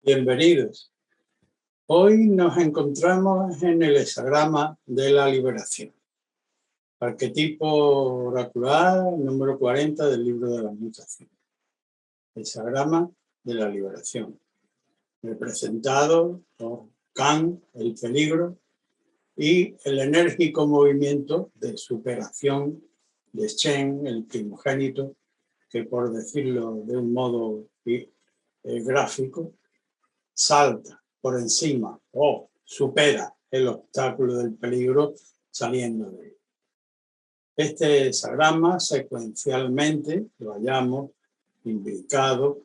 Bienvenidos. Hoy nos encontramos en el hexagrama de la liberación, arquetipo oracular número 40 del libro de la mutación. Hexagrama de la liberación, representado por Kan, el peligro, y el enérgico movimiento de superación de Shen, el primogénito, que por decirlo de un modo gráfico, salta por encima o supera el obstáculo del peligro saliendo de él. Este hexagrama secuencialmente lo hayamos indicado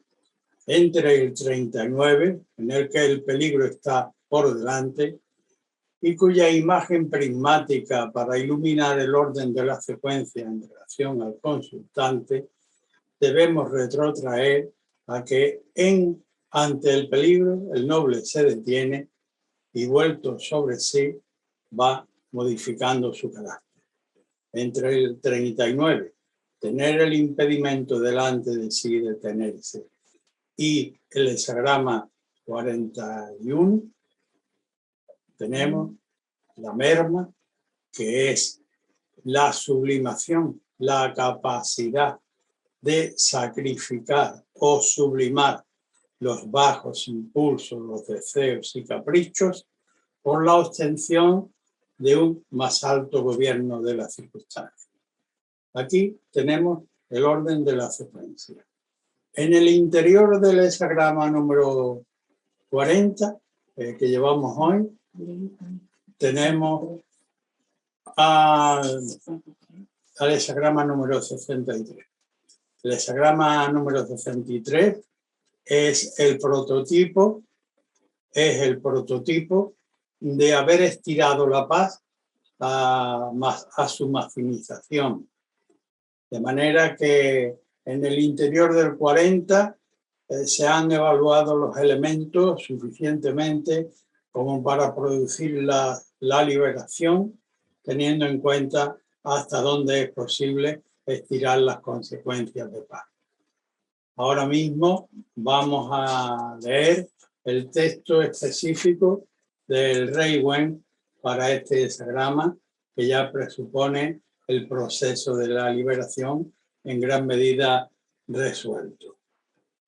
entre el 39, en el que el peligro está por delante, y cuya imagen prismática para iluminar el orden de la secuencia en relación al consultante debemos retrotraer a que ante el peligro el noble se detiene y vuelto sobre sí va modificando su carácter. Entre el 39, tener el impedimento delante de sí, detenerse, y el hexagrama 41, tenemos la merma, que es la sublimación, la capacidad de sacrificar o sublimar los bajos impulsos, los deseos y caprichos por la obtención de un más alto gobierno de las circunstancias. Aquí tenemos el orden de la secuencia. En el interior del hexagrama número 40, que llevamos hoy, tenemos al hexagrama número 63. El hexagrama número 63 es el prototipo de haber estirado la paz a su maximización. De manera que en el interior del 40 se han evaluado los elementos suficientemente como para producir la liberación, teniendo en cuenta hasta dónde es posible estirar las consecuencias de paz. Ahora mismo vamos a leer el texto específico del Rey Wen para este hexagrama, que ya presupone el proceso de la liberación en gran medida resuelto.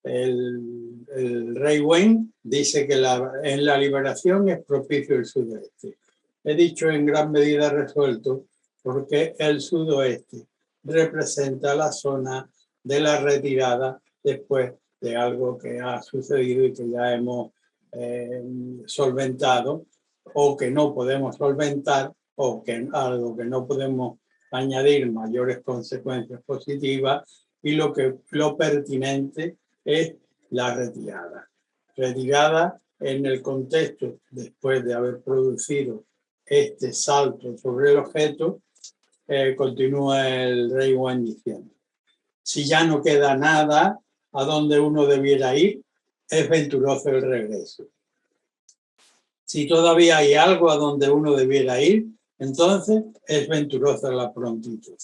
El Rey Wen dice que en la liberación es propicio el sudoeste. He dicho en gran medida resuelto porque el sudoeste representa la zona de la retirada después de algo que ha sucedido y que ya hemos solventado, o que no podemos solventar, o que algo que no podemos añadir mayores consecuencias positivas, y lo pertinente es la retirada. Retirada en el contexto, después de haber producido este salto sobre el objeto, continúa el Rey Wen diciendo: si ya no queda nada a donde uno debiera ir, es venturoso el regreso. Si todavía hay algo a donde uno debiera ir, entonces es venturosa la prontitud.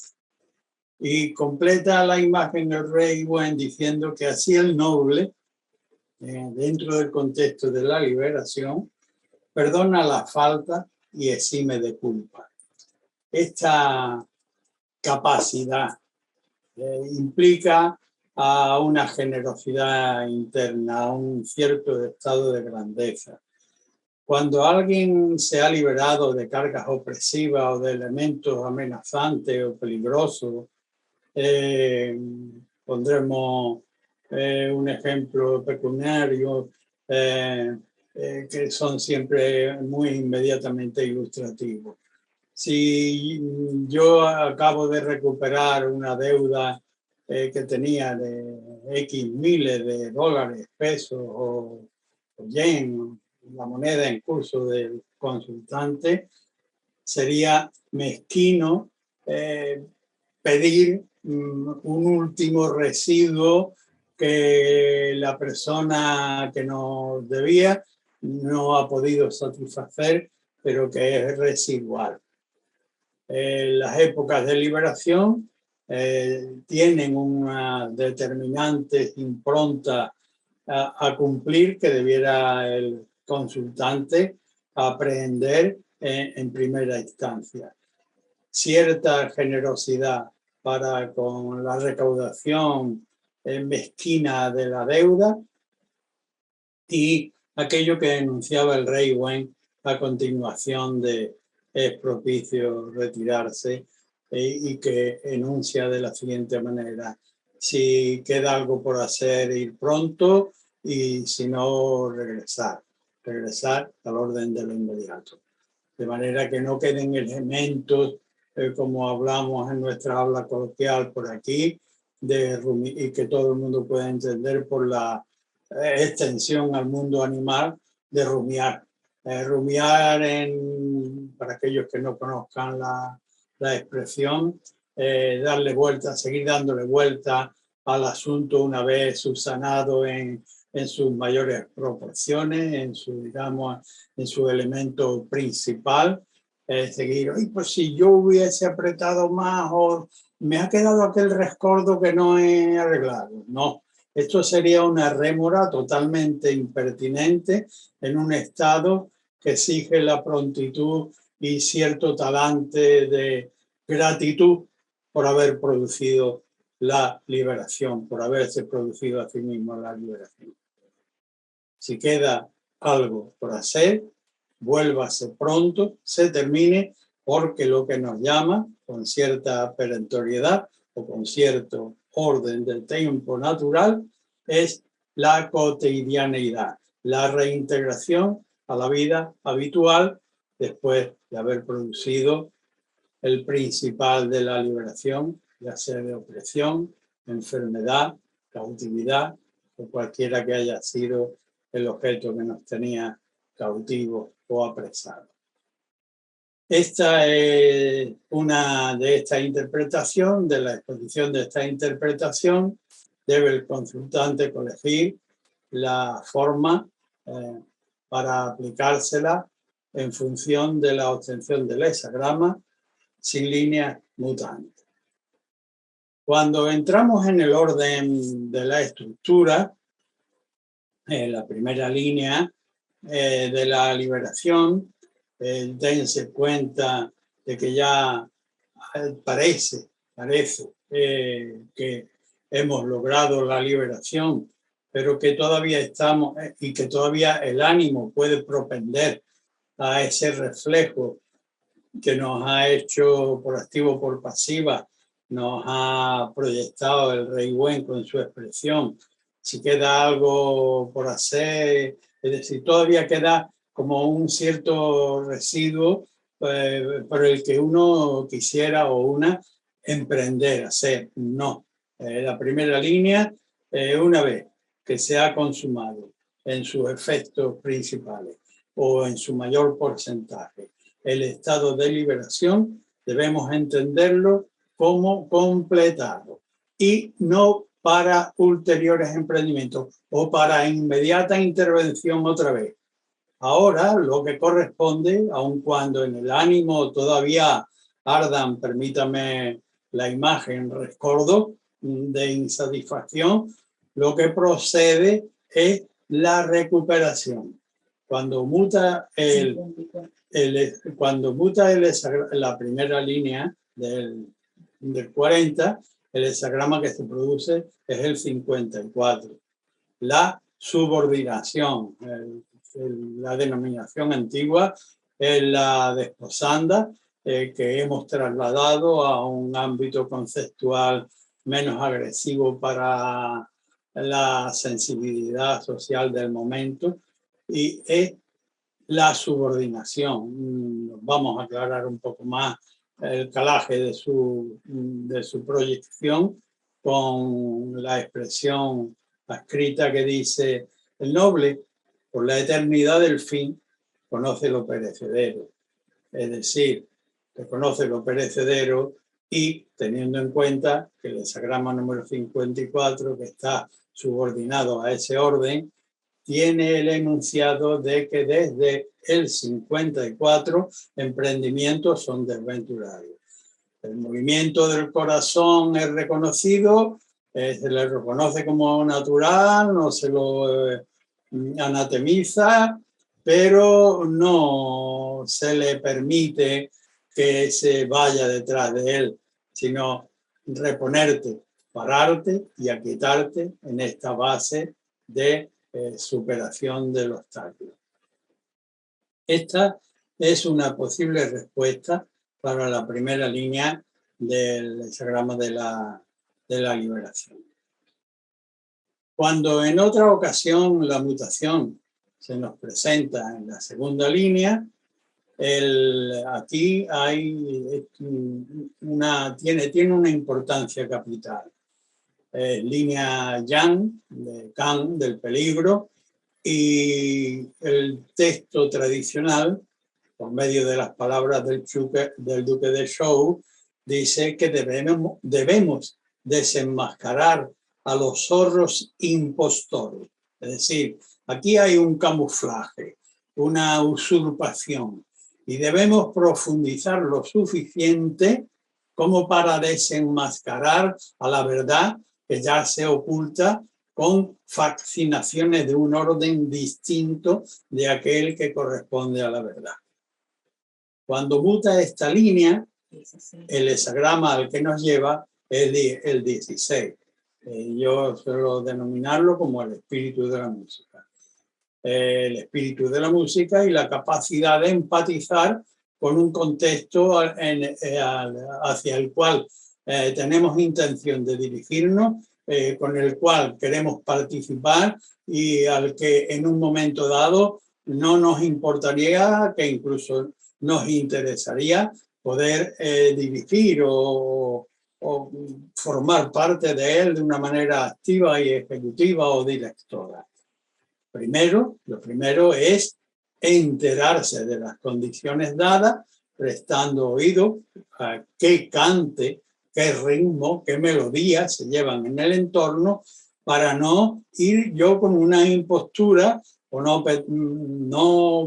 Y completa la imagen el Rey Wen diciendo que así el noble, dentro del contexto de la liberación, perdona la falta y exime de culpa. Esta capacidad implica a una generosidad interna, a un cierto estado de grandeza. Cuando alguien se ha liberado de cargas opresivas o de elementos amenazantes o peligrosos, pondremos un ejemplo pecuniario que son siempre muy inmediatamente ilustrativos. Si yo acabo de recuperar una deuda que tenía de X miles de dólares, pesos o yen, la moneda en curso del consultante, sería mezquino pedir un último residuo que la persona que nos debía no ha podido satisfacer, pero que es residual. Las épocas de liberación tienen una determinante impronta a cumplir que debiera el consultante aprehender en primera instancia. Cierta generosidad para con la recaudación mezquina de la deuda y aquello que enunciaba el rey Wen a continuación de es propicio retirarse y que enuncia de la siguiente manera: si queda algo por hacer, ir pronto, y si no, regresar al orden de lo inmediato. De manera que no queden elementos, como hablamos en nuestra habla coloquial por aquí, y que todo el mundo pueda entender por la extensión al mundo animal, de rumiar. Rumiar, para aquellos que no conozcan la expresión, darle vuelta, seguir dándole vuelta al asunto una vez subsanado en sus mayores proporciones, en su elemento principal, seguir, pues si yo hubiese apretado más, o me ha quedado aquel rescoldo que no he arreglado. No, esto sería una rémora totalmente impertinente en un estado que exige la prontitud y cierto talante de gratitud por haber producido la liberación, por haberse producido a sí mismo la liberación. Si queda algo por hacer, vuélvase pronto, se termine, porque lo que nos llama con cierta perentoriedad o con cierto orden del tiempo natural es la cotidianeidad, la reintegración a la vida habitual después de haber producido el principal de la liberación, ya sea de opresión, enfermedad, cautividad o cualquiera que haya sido el objeto que nos tenía cautivos o apresados. Esta es una de esta interpretación, de la exposición de esta interpretación, debe el consultante colegir la forma para aplicársela en función de la obtención del hexagrama sin líneas mutantes. Cuando entramos en el orden de la estructura, la primera línea de la liberación, dense cuenta de que ya parece que hemos logrado la liberación, pero que todavía estamos y que todavía el ánimo puede propender a ese reflejo que nos ha hecho por activa o por pasiva, nos ha proyectado el rey Wen con su expresión. Si queda algo por hacer, es decir, todavía queda como un cierto residuo por el que uno quisiera o una emprender, hacer. No. La primera línea, una vez que se ha consumado en sus efectos principales o en su mayor porcentaje el estado de liberación, debemos entenderlo como completado y no para ulteriores emprendimientos o para inmediata intervención otra vez. Ahora lo que corresponde, aun cuando en el ánimo todavía ardan, permítame la imagen, rescoldo de insatisfacción, lo que procede es la recuperación. Cuando muta la primera línea del 40, el hexagrama que se produce es el 54. La subordinación, la denominación antigua es la desposanda, que hemos trasladado a un ámbito conceptual menos agresivo para la sensibilidad social del momento, y es la subordinación. Vamos a aclarar un poco más el calaje de su proyección con la expresión escrita que dice: el noble, por la eternidad del fin, conoce lo perecedero. Es decir, reconoce lo perecedero y, teniendo en cuenta que el hexagrama número 54, que está subordinado a ese orden, tiene el enunciado de que desde el 54 emprendimientos son desventurados. El movimiento del corazón es reconocido, Se le reconoce como natural, no se lo anatemiza, pero no se le permite que se vaya detrás de él, sino reponerte, pararte y aquietarte en esta base de superación del obstáculo. Esta es una posible respuesta para la primera línea del hexagrama de la liberación. Cuando en otra ocasión la mutación se nos presenta en la segunda línea, aquí hay tiene una importancia capital. Línea Yang, de Kang, del peligro, y el texto tradicional, por medio de las palabras del duque de Zhou, dice que debemos desenmascarar a los zorros impostores. Es decir, aquí hay un camuflaje, una usurpación, y debemos profundizar lo suficiente como para desenmascarar a la verdad que ya se oculta con fascinaciones de un orden distinto de aquel que corresponde a la verdad. Cuando muta esta línea, el hexagrama al que nos lleva es el 16. Yo suelo denominarlo como el espíritu de la música. El espíritu de la música y la capacidad de empatizar con un contexto hacia el cual tenemos intención de dirigirnos, con el cual queremos participar y al que en un momento dado no nos importaría, que incluso nos interesaría poder dirigir o formar parte de él de una manera activa y ejecutiva o directora. Lo primero es enterarse de las condiciones dadas, prestando oído a qué cante, qué ritmo, qué melodía se llevan en el entorno, para no ir yo con una impostura o no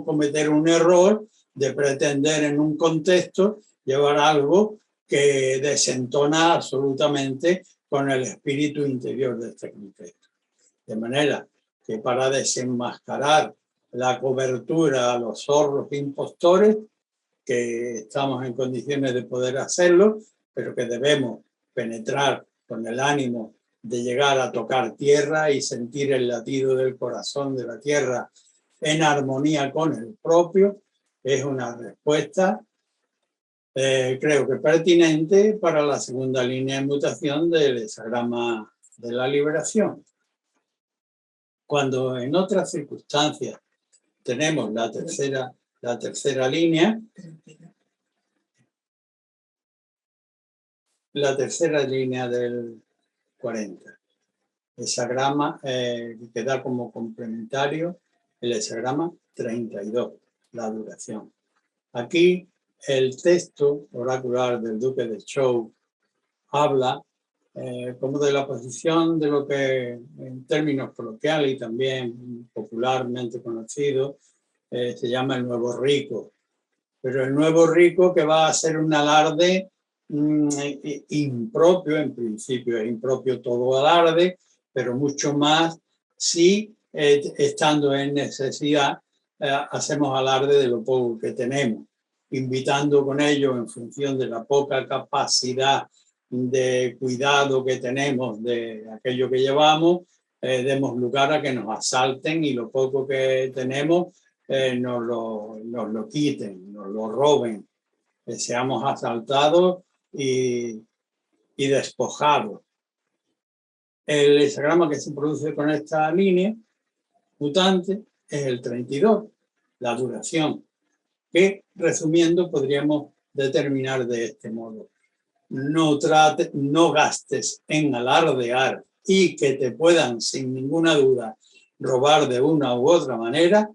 cometer un error de pretender en un contexto llevar algo que desentona absolutamente con el espíritu interior de este contexto. De manera que para desenmascarar la cobertura a los zorros impostores, que estamos en condiciones de poder hacerlo, pero que debemos penetrar con el ánimo de llegar a tocar tierra y sentir el latido del corazón de la tierra en armonía con el propio, es una respuesta, creo que pertinente para la segunda línea de mutación del hexagrama de la liberación. Cuando en otras circunstancias tenemos la tercera línea, del 40, hexagrama que da como complementario el hexagrama 32, la duración. Aquí el texto oracular del duque de Zhou habla como de la posición de lo que en términos coloquiales y también popularmente conocido se llama el nuevo rico. Pero el nuevo rico que va a ser un alarde impropio, en principio es impropio todo alarde, pero mucho más si estando en necesidad hacemos alarde de lo poco que tenemos, invitando con ello en función de la poca capacidad de cuidado que tenemos de aquello que llevamos, demos lugar a que nos asalten y lo poco que tenemos nos lo quiten, nos lo roben, seamos asaltados y despojados. El hexagrama que se produce con esta línea mutante es el 32, la duración, que resumiendo podríamos determinar de este modo. No gastes en alardear y que te puedan sin ninguna duda robar de una u otra manera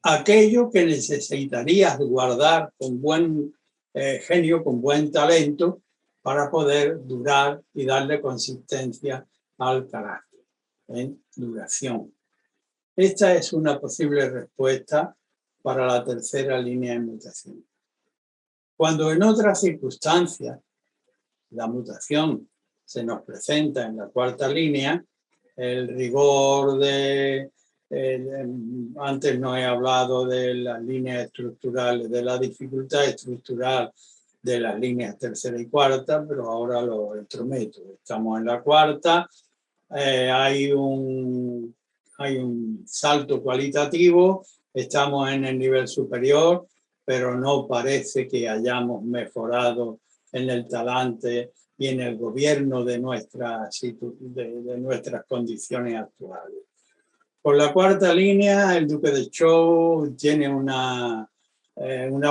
aquello que necesitarías guardar con buen genio, con buen talento, para poder durar y darle consistencia al carácter, en duración. Esta es una posible respuesta para la tercera línea de mutación. Cuando en otras circunstancias la mutación se nos presenta en la cuarta línea el rigor antes no he hablado de las líneas estructurales, de la dificultad estructural de las líneas tercera y cuarta, pero ahora lo entrometo. Estamos en la cuarta, hay un salto cualitativo, estamos en el nivel superior, pero no parece que hayamos mejorado en el talante y en el gobierno de nuestras condiciones actuales. Por la cuarta línea, el Duque de Zhou tiene una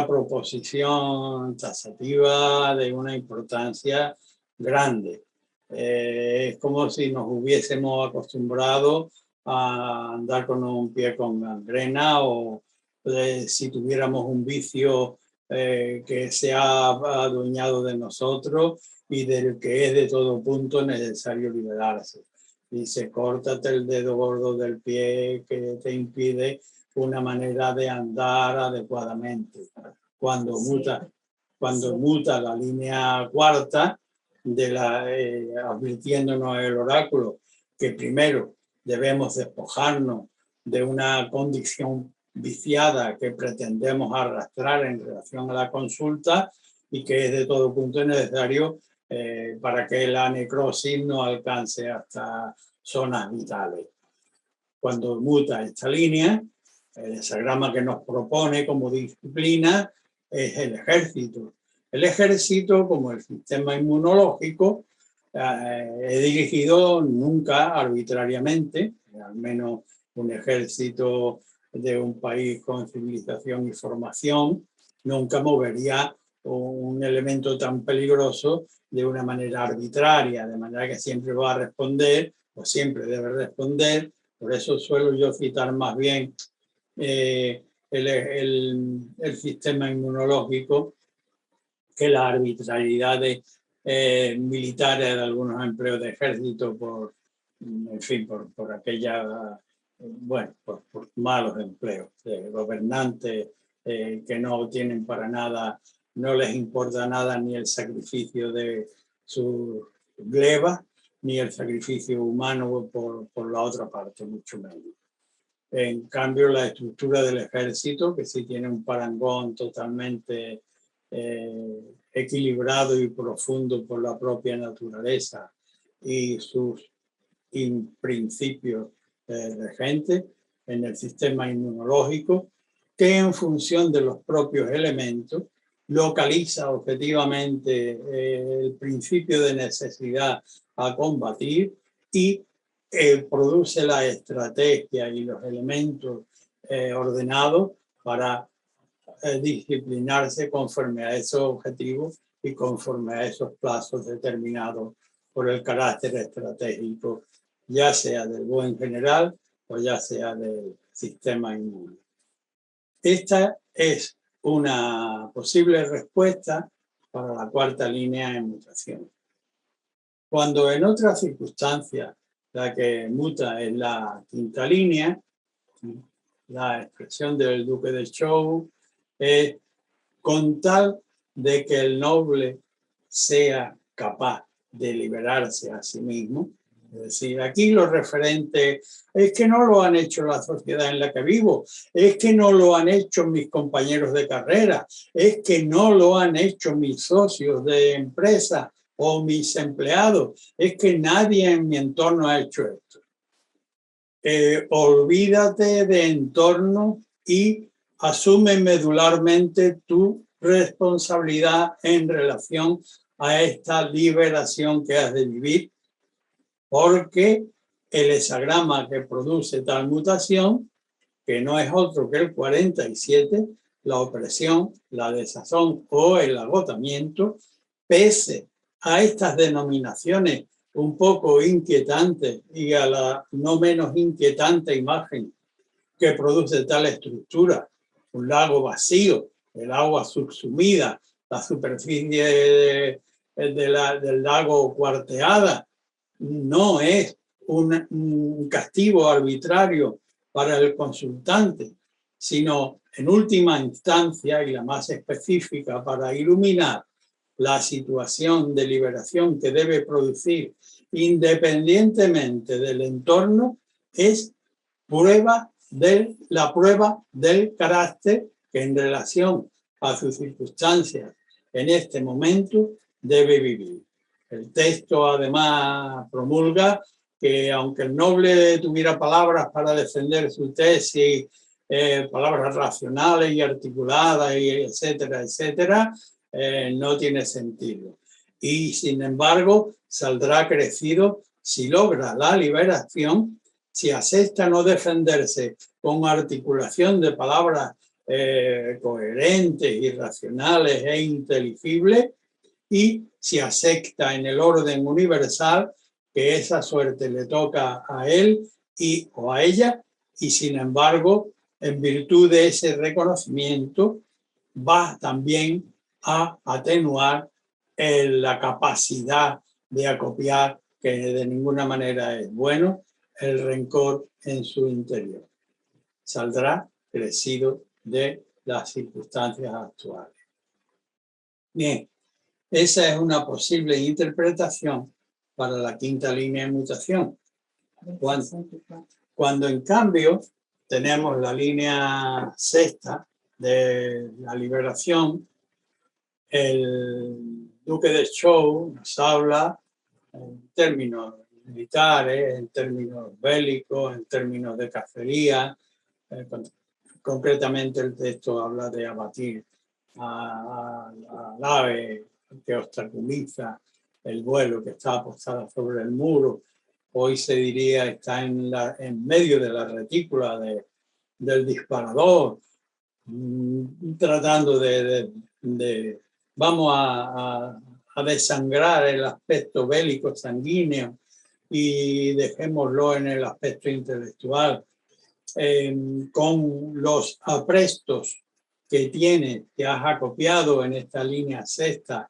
proposición taxativa de una importancia grande. Es como si nos hubiésemos acostumbrado a andar con un pie con gangrena o si tuviéramos un vicio que se ha adueñado de nosotros y del que es de todo punto necesario liberarse. Dice, córtate el dedo gordo del pie que te impide una manera de andar adecuadamente. Cuando muta la línea cuarta, advirtiéndonos el oráculo que primero debemos despojarnos de una condición viciada que pretendemos arrastrar en relación a la consulta y que es de todo punto necesario para que la necrosis no alcance hasta zonas vitales. Cuando muta esta línea, el hexagrama que nos propone como disciplina es el ejército. El ejército, como el sistema inmunológico, he dirigido nunca arbitrariamente, al menos un ejército de un país con civilización y formación, nunca movería un elemento tan peligroso de una manera arbitraria, de manera que siempre va a responder o siempre debe responder. Por eso suelo yo citar más bien el sistema inmunológico que las arbitrariedades militares de algunos empleos de ejército por aquella, por malos empleos de gobernantes que no tienen para nada, no les importa nada ni el sacrificio de sus glebas, ni el sacrificio humano por la otra parte, mucho menos. En cambio, la estructura del ejército, que sí tiene un parangón totalmente equilibrado y profundo por la propia naturaleza y sus principios regentes en el sistema inmunológico, que en función de los propios elementos localiza objetivamente el principio de necesidad a combatir y produce la estrategia y los elementos ordenados para disciplinarse conforme a esos objetivos y conforme a esos plazos determinados por el carácter estratégico, ya sea del buen general o ya sea del sistema inmune. Esta es una posible respuesta para la cuarta línea en mutación. Cuando en otras circunstancias la que muta es la quinta línea, la expresión del Duque de Zhou es con tal de que el noble sea capaz de liberarse a sí mismo. Es decir, aquí lo referente es que no lo han hecho la sociedad en la que vivo, es que no lo han hecho mis compañeros de carrera, es que no lo han hecho mis socios de empresa o mis empleados, es que nadie en mi entorno ha hecho esto. Olvídate de entorno y asume medularmente tu responsabilidad en relación a esta liberación que has de vivir, porque el hexagrama que produce tal mutación, que no es otro que el 47, la opresión, la desazón o el agotamiento, pese a estas denominaciones un poco inquietantes y a la no menos inquietante imagen que produce tal estructura, un lago vacío, el agua subsumida, la superficie del lago cuarteada, no es un castigo arbitrario para el consultante, sino en última instancia y la más específica para iluminar la situación de liberación que debe producir independientemente del entorno es la prueba del carácter que en relación a sus circunstancias en este momento debe vivir. El texto además promulga que aunque el noble tuviera palabras para defender su tesis, palabras racionales y articuladas, y etcétera, etcétera, no tiene sentido. Y sin embargo, saldrá crecido si logra la liberación, si acepta no defenderse con articulación de palabras coherentes y racionales e inteligibles, y si acepta en el orden universal que esa suerte le toca a él o a ella, y sin embargo, en virtud de ese reconocimiento, va también a atenuar la capacidad de acopiar, que de ninguna manera es bueno, el rencor en su interior. Saldrá crecido de las circunstancias actuales. Bien, esa es una posible interpretación para la quinta línea de mutación. Cuando en cambio tenemos la línea sexta de la liberación, el duque de Zhou nos habla en términos militares, en términos bélicos, en términos de cacería. Concretamente el texto habla de abatir al ave que obstaculiza el vuelo, que está apostada sobre el muro. Hoy se diría está en medio de la retícula del disparador, tratando vamos a desangrar el aspecto bélico sanguíneo y dejémoslo en el aspecto intelectual. Con los aprestos que has acopiado en esta línea sexta,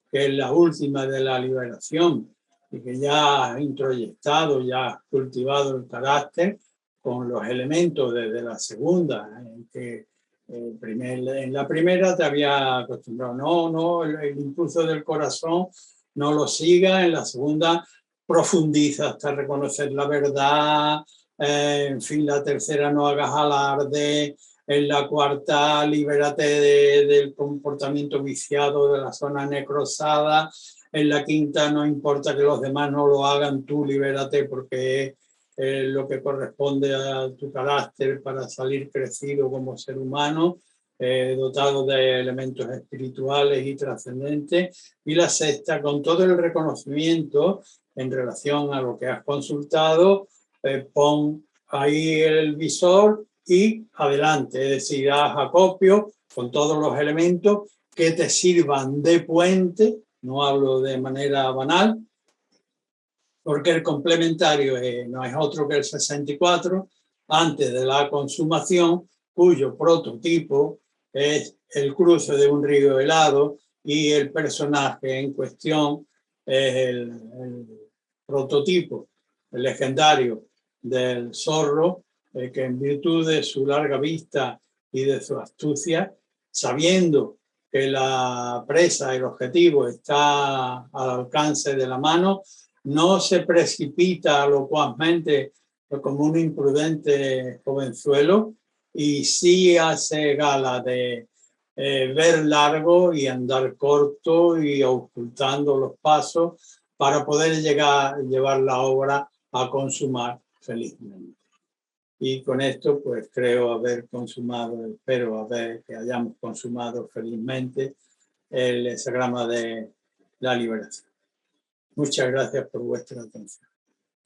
que es la última de la liberación, y que ya has introyectado, ya has cultivado el carácter con los elementos desde la segunda, en que en la primera te había acostumbrado, el impulso del corazón no lo siga, en la segunda profundiza hasta reconocer la verdad, en fin, la tercera no hagas alarde, en la cuarta libérate del comportamiento viciado de la zona necrosada, en la quinta no importa que los demás no lo hagan, tú libérate porque es lo que corresponde a tu carácter para salir crecido como ser humano, dotado de elementos espirituales y trascendentes. Y la sexta, con todo el reconocimiento en relación a lo que has consultado, pon ahí el visor y adelante, es decir, haz acopio con todos los elementos que te sirvan de puente, no hablo de manera banal, porque el complementario no es otro que el 64, antes de la consumación, cuyo prototipo es el cruce de un río helado y el personaje en cuestión es el prototipo, el legendario del zorro, que en virtud de su larga vista y de su astucia, sabiendo que la presa, el objetivo, está al alcance de la mano, no se precipita locuazmente como un imprudente jovenzuelo y sí hace gala de ver largo y andar corto y ocultando los pasos para poder llevar la obra a consumar felizmente. Y con esto pues creo haber consumado, espero que hayamos consumado felizmente el hexagrama de la liberación. Muchas gracias por vuestra atención.